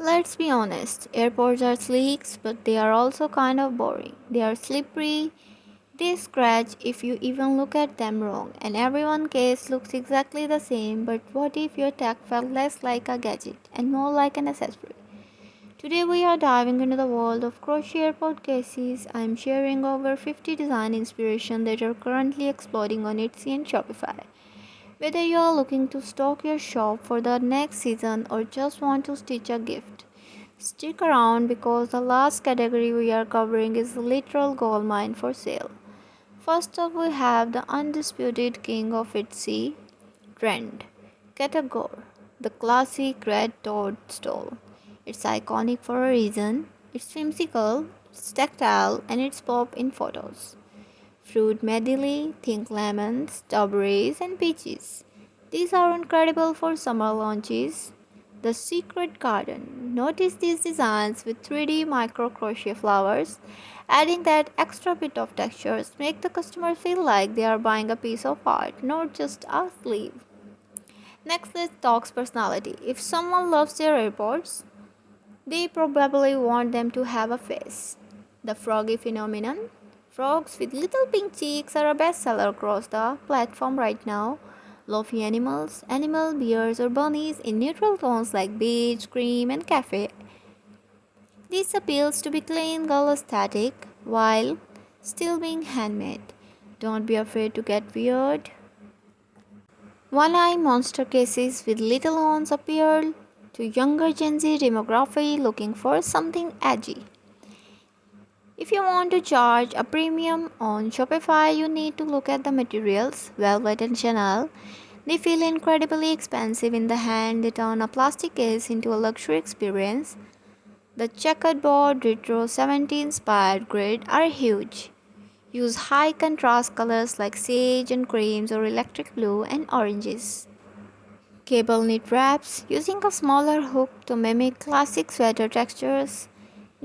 Let's be honest, AirPods are sleek, but they are also kind of boring. They are slippery, they scratch if you even look at them wrong, and everyone's case looks exactly the same. But what if your tech felt less like a gadget and more like an accessory? Today we are diving into the world of crochet AirPod cases. I am sharing over 50 design inspiration that are currently exploding on Etsy and Shopify. Whether you are looking to stock your shop for the next season or just want to stitch a gift, stick around because the last category we are covering is a literal goldmine for sale. First up, we have the undisputed king of Etsy, Trend. Category: the classic red toadstool. It's iconic for a reason. It's whimsical, it's tactile, and it's pop in photos. Fruit medley, think lemons, strawberries, and peaches. These are incredible for summer launches. The Secret Garden. Notice these designs with 3D micro crochet flowers, adding that extra bit of textures make the customer feel like they are buying a piece of art, not just a sleeve. Next is Talk's personality. If someone loves their AirPods, they probably want them to have a face. The froggy phenomenon. Frogs with little pink cheeks are a bestseller across the platform right now. Fluffy animals, animal bears or bunnies in neutral tones like beige, cream, and cafe. This appeals to be clean girl aesthetic while still being handmade. Don't be afraid to get weird. One-eye monster cases with little horns appeal to younger Gen Z demography looking for something edgy. If you want to charge a premium on Shopify, you need to look at the materials, velvet and Chanel. They feel incredibly expensive in the hand, they turn a plastic case into a luxury experience. The checkerboard retro 70 inspired grid are huge. Use high contrast colors like sage and creams or electric blue and oranges. Cable knit wraps using a smaller hook to mimic classic sweater textures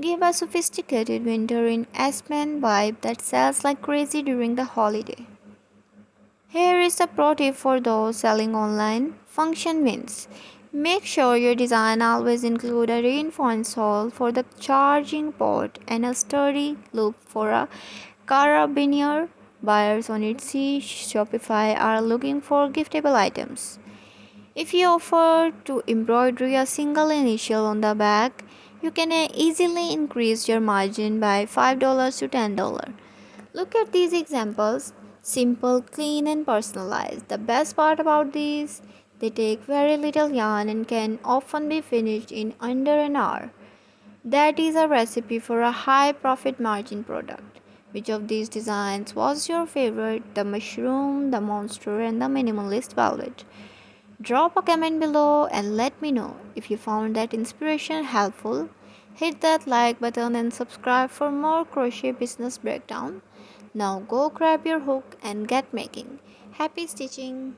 give a sophisticated winter in Aspen vibe that sells like crazy during the holiday. Here is a pro tip for those selling online. Function wins. Make sure your design always include a reinforced hole for the charging port and a sturdy loop for a carabiner. Buyers on Etsy, Shopify are looking for giftable items. If you offer to embroidery a single initial on the back, you can easily increase your margin by $5 to $10. Look at these examples: simple, clean, and personalized. The best part about these, they take very little yarn and can often be finished in under an hour. That is a recipe for a high profit margin product. Which of these designs was your favorite? The mushroom, the monster, and the minimalist velvet? Drop a comment below and let me know if you found that inspiration helpful. Hit that like button and subscribe for more crochet business breakdown. Now go grab your hook and get making. Happy stitching!